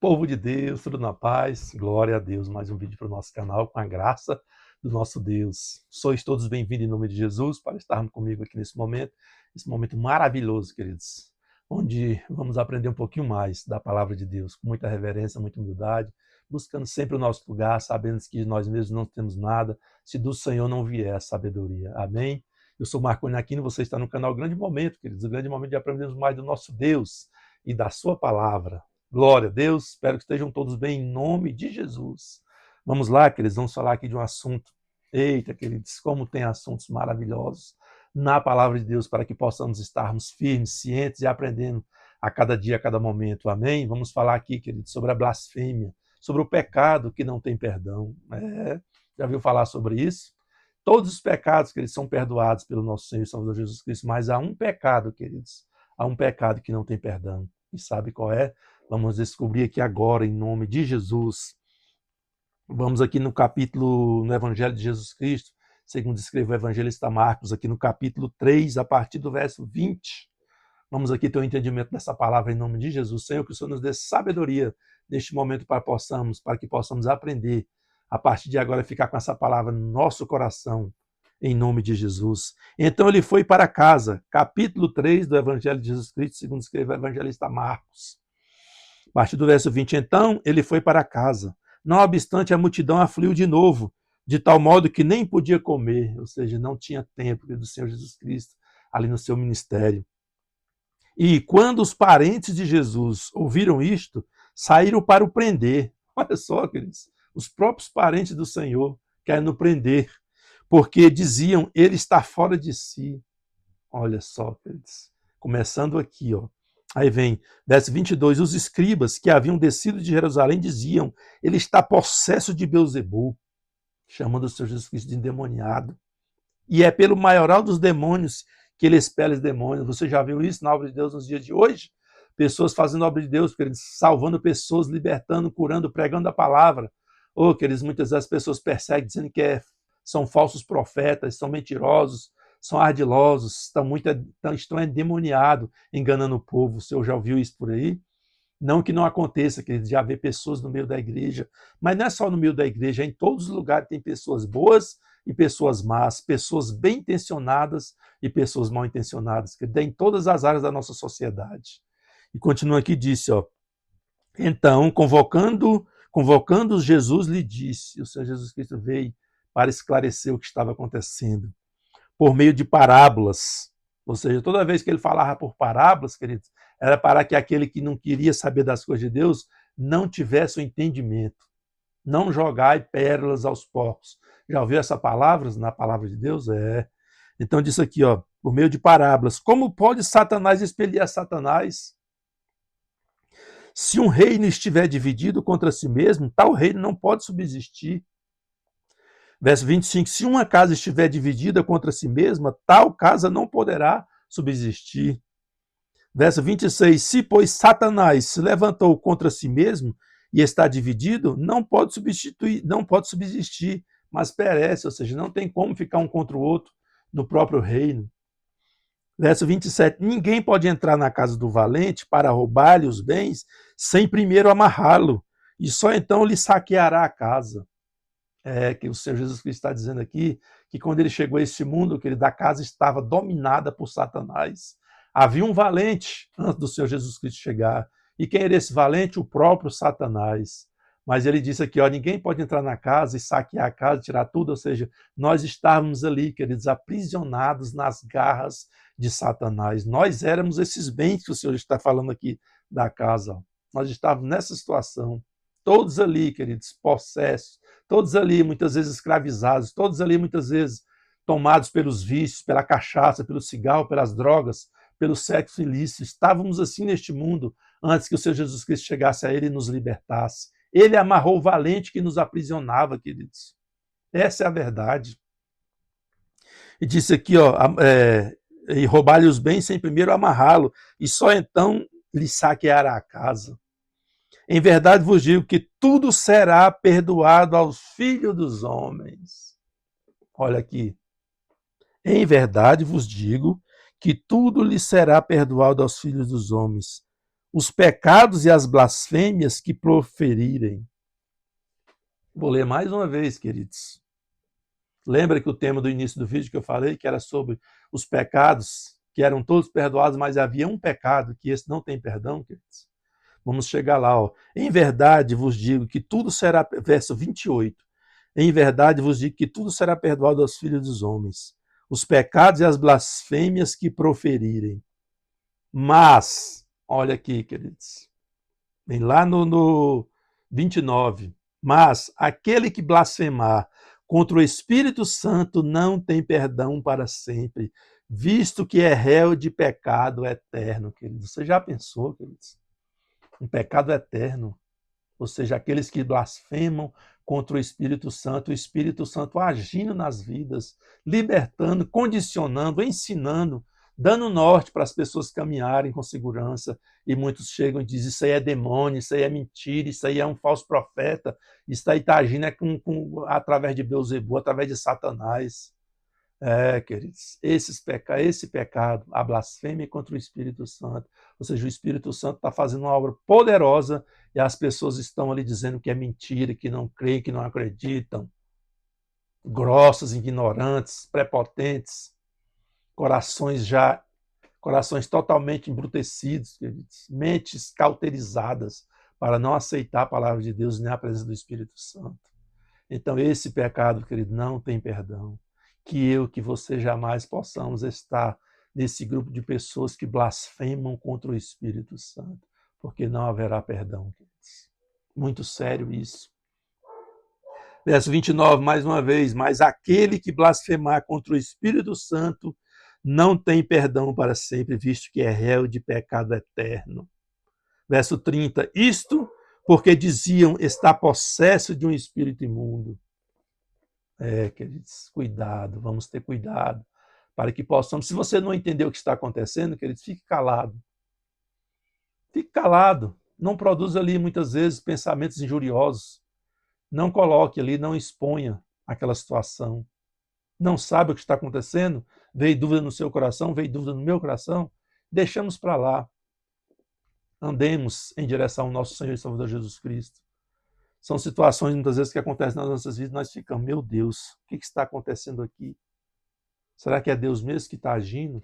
Povo de Deus, tudo na paz, glória a Deus. Mais um vídeo para o nosso canal, com a graça do nosso Deus. Sois todos bem-vindos em nome de Jesus para estarmos comigo aqui esse momento maravilhoso, queridos, onde vamos aprender um pouquinho mais da palavra de Deus, com muita reverência, muita humildade, buscando sempre o nosso lugar, sabendo que nós mesmos não temos nada, se do Senhor não vier a sabedoria. Amém? Eu sou Marconi Aquino, você está no canal Grande Momento, queridos, o grande momento de aprendermos mais do nosso Deus e da sua palavra. Glória a Deus, espero que estejam todos bem em nome de Jesus. Vamos lá, queridos, vamos falar aqui de um assunto. Eita, queridos, como tem assuntos maravilhosos na palavra de Deus para que possamos estarmos firmes, cientes e aprendendo a cada dia, a cada momento. Amém? Vamos falar aqui, queridos, sobre a blasfêmia, sobre o pecado que não tem perdão. Já ouviu falar sobre isso? Todos os pecados, queridos, são perdoados pelo nosso Senhor e Salvador Jesus Cristo, mas há um pecado, queridos, há um pecado que não tem perdão. E sabe qual é? Vamos descobrir aqui agora, em nome de Jesus. Vamos aqui no Evangelho de Jesus Cristo, segundo escreveu o evangelista Marcos, aqui no capítulo 3, a partir do verso 20. Vamos aqui ter um entendimento dessa palavra em nome de Jesus. Senhor, que o Senhor nos dê sabedoria neste momento para que possamos aprender, a partir de agora, ficar com essa palavra no nosso coração, em nome de Jesus. Então ele foi para casa, capítulo 3 do Evangelho de Jesus Cristo, segundo escreveu o evangelista Marcos. A partir do verso 20, então ele foi para casa. Não obstante, a multidão afliu de novo, de tal modo que nem podia comer, ou seja, não tinha tempo do Senhor Jesus Cristo ali no seu ministério. E quando os parentes de Jesus ouviram isto, saíram para o prender. Olha só, queridos, os próprios parentes do Senhor querem o prender, porque diziam, ele está fora de si. Olha só, queridos, começando aqui, ó. Aí vem, verso 22, os escribas que haviam descido de Jerusalém diziam, ele está possesso de Beelzebul, chamando o Senhor Jesus Cristo de endemoniado. E é pelo maioral dos demônios que ele expele os demônios. Você já viu isso na obra de Deus nos dias de hoje? Pessoas fazendo a obra de Deus, queridos, salvando pessoas, libertando, curando, pregando a palavra. Oh, queridos, muitas vezes as pessoas perseguem, dizendo que são falsos profetas, são mentirosos, são ardilosos, estão endemoniados, enganando o povo. O senhor já ouviu isso por aí? Não que não aconteça, queridos, de haver pessoas no meio da igreja, mas não é só no meio da igreja, é em todos os lugares tem pessoas boas e pessoas más, pessoas bem intencionadas e pessoas mal intencionadas, que tem em todas as áreas da nossa sociedade. E continua aqui, disse, ó, então, convocando Jesus, lhe disse, o Senhor Jesus Cristo veio para esclarecer o que estava acontecendo, por meio de parábolas. Ou seja, toda vez que ele falava por parábolas, queridos, era para que aquele que não queria saber das coisas de Deus não tivesse o entendimento. Não jogai pérolas aos porcos. Já ouviu essa palavra na palavra de Deus? É. Então diz aqui, ó, por meio de parábolas. Como pode Satanás expelir a Satanás? Se um reino estiver dividido contra si mesmo, tal reino não pode subsistir. Verso 25, se uma casa estiver dividida contra si mesma, tal casa não poderá subsistir. Verso 26, se pois Satanás se levantou contra si mesmo e está dividido, não pode subsistir, mas perece, ou seja, não tem como ficar um contra o outro no próprio reino. Verso 27, ninguém pode entrar na casa do valente para roubar-lhe os bens sem primeiro amarrá-lo, e só então lhe saqueará a casa. Que o Senhor Jesus Cristo está dizendo aqui, que quando ele chegou a esse mundo, que a casa estava dominada por Satanás. Havia um valente antes do Senhor Jesus Cristo chegar. E quem era esse valente? O próprio Satanás. Mas ele disse aqui, ó, ninguém pode entrar na casa e saquear a casa, tirar tudo, ou seja, nós estávamos ali, queridos, aprisionados nas garras de Satanás. Nós éramos esses bens que o Senhor está falando aqui da casa. Ó. Nós estávamos nessa situação. Todos ali, queridos, possessos, todos ali muitas vezes escravizados, todos ali muitas vezes tomados pelos vícios, pela cachaça, pelo cigarro, pelas drogas, pelo sexo ilícito. Estávamos assim neste mundo antes que o Senhor Jesus Cristo chegasse a ele e nos libertasse. Ele amarrou o valente que nos aprisionava, queridos. Essa é a verdade. E disse aqui, ó, e roubar-lhe os bens sem primeiro amarrá-lo, e só então lhe saqueará a casa. Em verdade vos digo que tudo será perdoado aos filhos dos homens. Olha aqui. Em verdade vos digo que tudo lhe será perdoado aos filhos dos homens. os pecados e as blasfêmias que proferirem. Vou ler mais uma vez, queridos. Lembra que o tema do início do vídeo que eu falei, que era sobre os pecados, que eram todos perdoados, mas havia um pecado, que esse não tem perdão, queridos? Vamos chegar lá. Ó. Em verdade vos digo que tudo será, verso 28, em verdade vos digo que tudo será perdoado aos filhos dos homens, os pecados e as blasfêmias que proferirem. Mas, olha aqui, queridos, vem lá no 29, mas aquele que blasfemar contra o Espírito Santo não tem perdão para sempre, visto que é réu de pecado eterno, queridos. Você já pensou, queridos? Um pecado eterno, ou seja, aqueles que blasfemam contra o Espírito Santo agindo nas vidas, libertando, condicionando, ensinando, dando norte para as pessoas caminharem com segurança, e muitos chegam e dizem, isso aí é demônio, isso aí é mentira, isso aí é um falso profeta, isso aí está agindo através de Beelzebul, através de Satanás. Queridos, esse pecado, a blasfêmia contra o Espírito Santo, ou seja, o Espírito Santo está fazendo uma obra poderosa e as pessoas estão ali dizendo que é mentira, que não creem, que não acreditam, grossas, ignorantes, prepotentes, corações totalmente embrutecidos, queridos, mentes cauterizadas para não aceitar a palavra de Deus nem a presença do Espírito Santo. Então, esse pecado, querido, não tem perdão. Que você jamais possamos estar nesse grupo de pessoas que blasfemam contra o Espírito Santo, porque não haverá perdão, queridos. Muito sério isso. Verso 29, mais uma vez, mas aquele que blasfemar contra o Espírito Santo não tem perdão para sempre, visto que é réu de pecado eterno. Verso 30, isto porque diziam, está possesso de um espírito imundo. Queridos, cuidado, vamos ter cuidado, para que possamos, se você não entender o que está acontecendo, queridos, fique calado. Fique calado, não produza ali muitas vezes pensamentos injuriosos, não coloque ali, não exponha aquela situação. Não sabe o que está acontecendo? Veio dúvida no seu coração, veio dúvida no meu coração? Deixamos para lá. Andemos em direção ao nosso Senhor e Salvador Jesus Cristo. São situações, muitas vezes, que acontecem nas nossas vidas, nós ficamos, meu Deus, o que está acontecendo aqui? Será que é Deus mesmo que está agindo?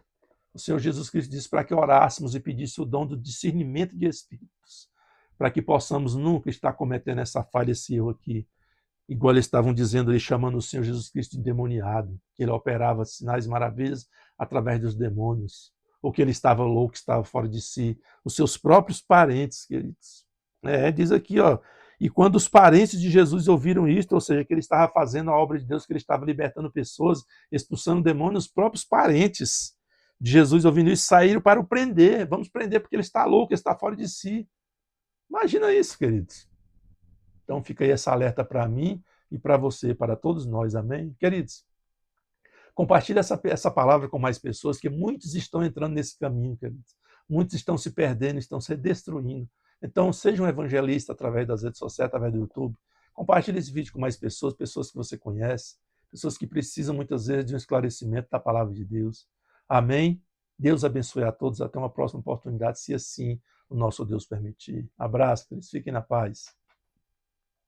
O Senhor Jesus Cristo disse para que orássemos e pedíssemos o dom do discernimento de espíritos, para que possamos nunca estar cometendo essa falha, esse erro aqui. Igual eles estavam dizendo ali, chamando o Senhor Jesus Cristo de endemoniado, que ele operava sinais e maravilhas através dos demônios, ou que ele estava louco, estava fora de si. Os seus próprios parentes, queridos. Diz aqui, ó, e quando os parentes de Jesus ouviram isto, ou seja, que ele estava fazendo a obra de Deus, que ele estava libertando pessoas, expulsando demônios, os próprios parentes de Jesus ouvindo isso, saíram para o prender. Vamos prender porque ele está louco, ele está fora de si. Imagina isso, queridos. Então fica aí essa alerta para mim e para você, para todos nós, amém? Queridos, compartilhe essa palavra com mais pessoas, que muitos estão entrando nesse caminho, queridos. Muitos estão se perdendo, estão se destruindo. Então, seja um evangelista através das redes sociais, através do YouTube. Compartilhe esse vídeo com mais pessoas, pessoas que você conhece, pessoas que precisam muitas vezes de um esclarecimento da palavra de Deus. Amém? Deus abençoe a todos. Até uma próxima oportunidade, se assim o nosso Deus permitir. Abraço, queridos. Fiquem na paz.